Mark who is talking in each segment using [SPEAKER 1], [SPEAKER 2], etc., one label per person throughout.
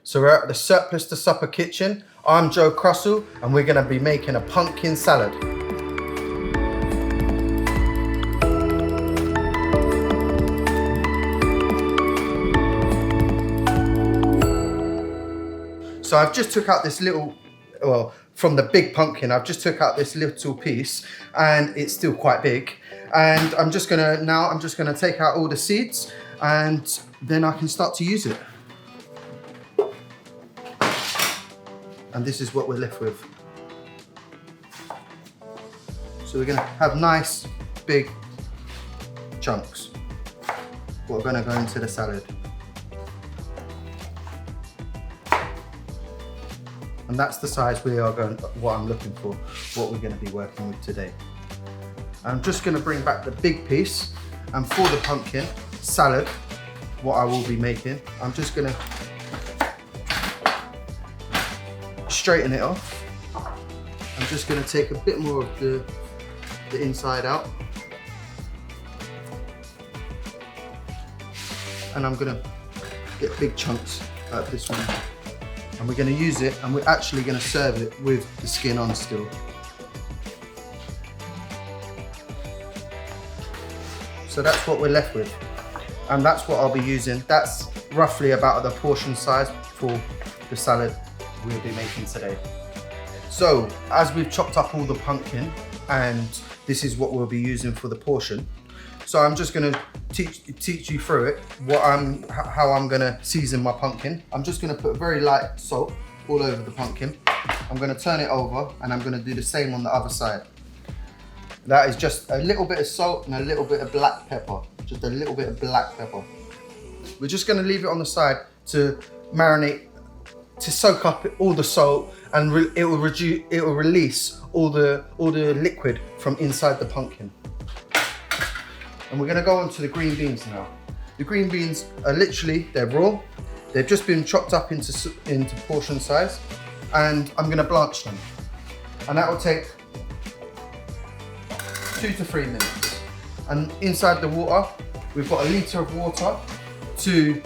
[SPEAKER 1] So we're at the Surplus to Supper kitchen. I'm Joe Crussell and we're gonna be making a pumpkin salad. So I've just took out this little, well, from the big pumpkin, I've just took out this little piece and it's still quite big. And I'm just gonna take out all the seeds and then I can start to use it. And this is what we're left with. So we're gonna have nice big chunks. What are gonna go into the salad. And that's the size we are going, what I'm looking for, what we're gonna be working with today. I'm just gonna bring back the big piece, and for the pumpkin salad, what I will be making, I'm just gonna straighten it off. I'm just gonna take a bit more of the inside out. And I'm gonna get big chunks like this one. And we're gonna use it, and we're actually gonna serve it with the skin on still. So that's what we're left with. And that's what I'll be using. That's roughly about the portion size for the salad we'll be making today. So as we've chopped up all the pumpkin, and this is what we'll be using for the portion. So I'm just gonna teach you through it, how I'm gonna season my pumpkin. I'm just gonna put very light salt all over the pumpkin. I'm gonna turn it over and I'm gonna do the same on the other side. That is just a little bit of salt and a little bit of black pepper. Just a little bit of black pepper. We're just gonna leave it on the side to marinate, to soak up all the salt, and it will release all the liquid from inside the pumpkin. And we're gonna go on to the green beans now. The green beans are literally, they're raw. They've just been chopped up into portion size, and I'm gonna blanch them. And that will take 2 to 3 minutes. And inside the water, we've got a litre of water to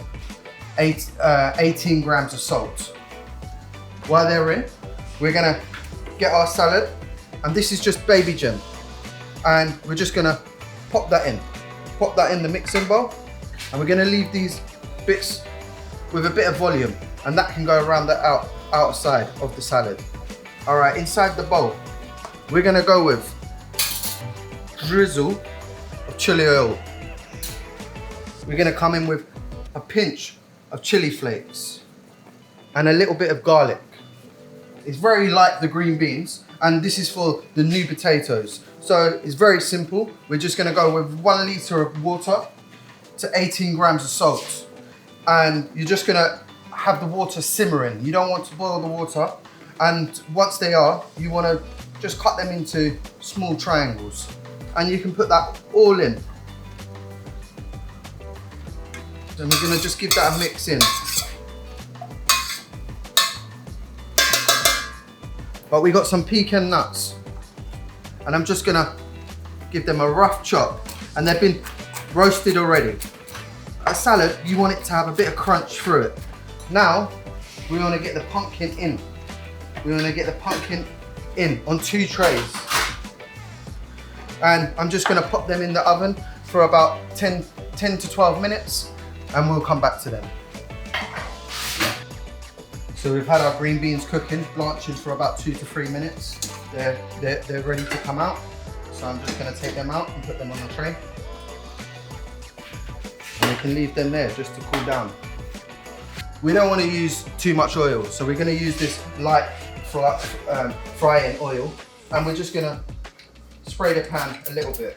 [SPEAKER 1] 18 grams of salt. While they're in, we're gonna get our salad, and this is just baby gem. And we're just gonna pop that in the mixing bowl, and we're gonna leave these bits with a bit of volume, and that can go around the outside of the salad. All right, inside the bowl, we're gonna go with drizzle of chili oil. We're gonna come in with a pinch of chili flakes and a little bit of garlic. It's very like the green beans, and this is for the new potatoes. So it's very simple. We're just gonna go with 1 litre of water to 18 grams of salt. And you're just gonna have the water simmering. You don't want to boil the water. And once they are, you wanna just cut them into small triangles. And you can put that all in. Then we're gonna just give that a mix in. But we got some pecan nuts, and I'm just gonna give them a rough chop, and they've been roasted already. A salad, you want it to have a bit of crunch through it. Now, we wanna get the pumpkin in. We wanna get the pumpkin in on 2 trays. And I'm just gonna pop them in the oven for about 10 to 12 minutes, and we'll come back to them. So we've had our green beans cooking, blanching for about 2 to 3 minutes. They're ready to come out. So I'm just gonna take them out and put them on the tray. And we can leave them there just to cool down. We don't wanna use too much oil, so we're gonna use this light frying oil, and we're just gonna spray the pan a little bit.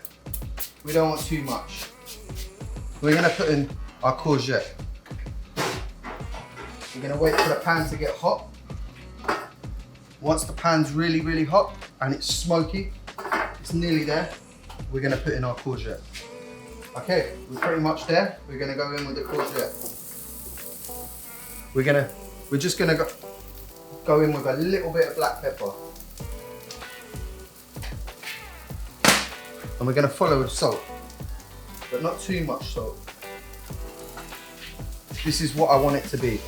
[SPEAKER 1] We don't want too much. We're gonna put in our courgette. We're gonna wait for the pan to get hot. Once the pan's really, really hot and it's smoky, it's nearly there, we're gonna put in our courgette. Okay, we're pretty much there. We're gonna go in with the courgette. We're just gonna go in with a little bit of black pepper. And we're gonna follow with salt, but not too much salt. This is what I want it to be.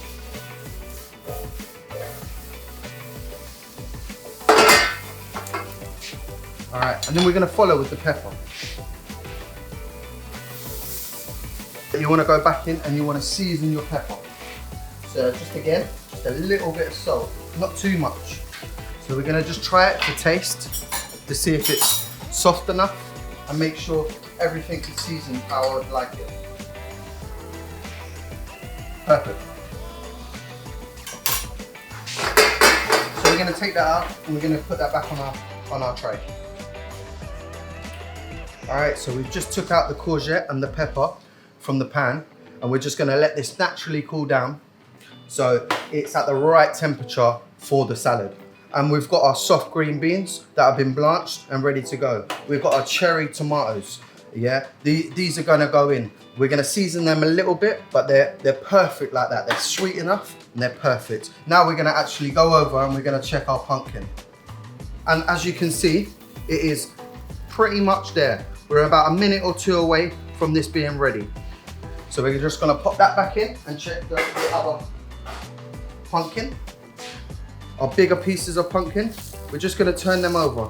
[SPEAKER 1] All right, and then we're gonna follow with the pepper. You wanna go back in and you wanna season your pepper. So just again, just a little bit of salt, not too much. So we're gonna just try it to taste, to see if it's soft enough and make sure everything is seasoned how I would like it. Perfect. So we're gonna take that out and we're gonna put that back on our tray. All right, so we've just took out the courgette and the pepper from the pan, and we're just gonna let this naturally cool down so it's at the right temperature for the salad. And we've got our soft green beans that have been blanched and ready to go. We've got our cherry tomatoes, yeah? These are gonna go in. We're gonna season them a little bit, but they're perfect like that. They're sweet enough and they're perfect. Now we're gonna actually go over and we're gonna check our pumpkin. And as you can see, it is pretty much there. We're about a minute or two away from this being ready. So we're just gonna pop that back in and check the other pumpkin. Our bigger pieces of pumpkin, we're just gonna turn them over.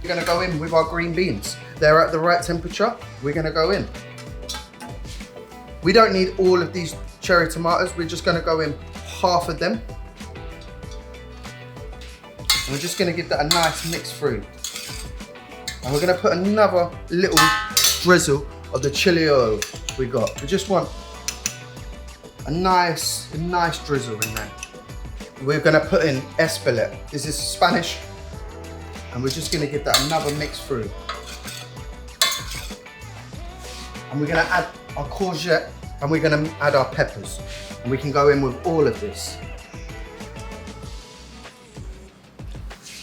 [SPEAKER 1] We're gonna go in with our green beans. They're at the right temperature, we're gonna go in. We don't need all of these cherry tomatoes, we're just gonna go in half of them. And we're just gonna give that a nice mix through. And we're gonna put another little drizzle of the chili oil we got. We just want a nice drizzle in there. We're gonna put in espelette. This is Spanish. And we're just gonna give that another mix through. And we're gonna add our courgette and we're gonna add our peppers. And we can go in with all of this.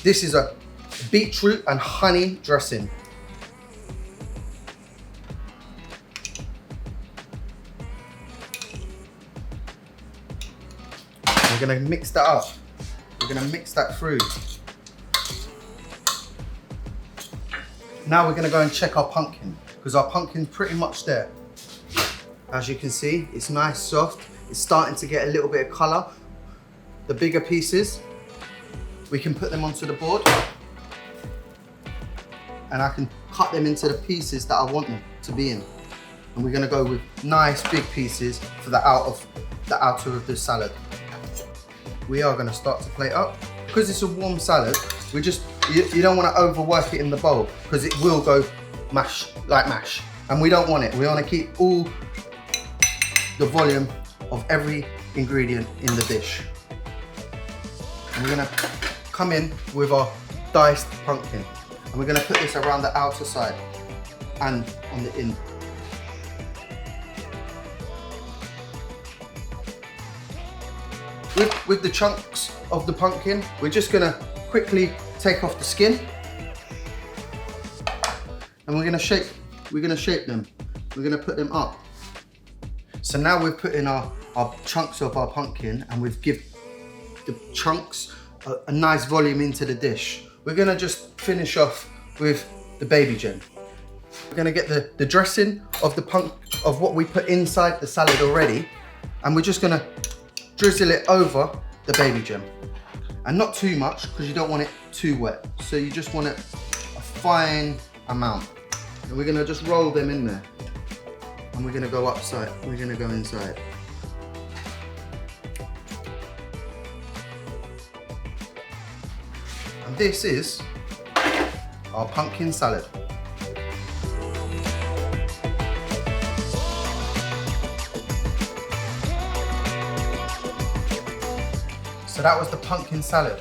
[SPEAKER 1] This is a beetroot and honey dressing. We're gonna mix that up. We're gonna mix that through. Now we're gonna go and check our pumpkin, because our pumpkin's pretty much there. As you can see, it's nice, soft. It's starting to get a little bit of color. The bigger pieces, we can put them onto the board. And I can cut them into the pieces that I want them to be in. And we're gonna go with nice big pieces for the outer of the salad. We are gonna start to plate up. Because it's a warm salad, you don't wanna overwork it in the bowl because it will go like mash. And we don't want it. We wanna keep all the volume of every ingredient in the dish. And we're gonna come in with our diced pumpkin. And we're gonna put this around the outer side and on the in. With the chunks of the pumpkin, we're just gonna quickly take off the skin. And we're gonna shape them. We're gonna put them up. So now we've put in our chunks of our pumpkin and we've given the chunks a nice volume into the dish. We're gonna just finish off with the baby gem. We're gonna get the dressing of what we put inside the salad already, and we're just gonna drizzle it over the baby gem. And not too much, because you don't want it too wet. So you just want it a fine amount. And we're gonna just roll them in there. And we're gonna go upside, we're gonna go inside. And this is our pumpkin salad. So that was the pumpkin salad.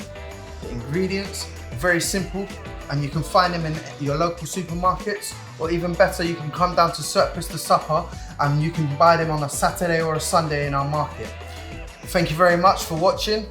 [SPEAKER 1] The ingredients, very simple, and you can find them in your local supermarkets, or even better, you can come down to Surplus to Supper and you can buy them on a Saturday or a Sunday in our market. Thank you very much for watching.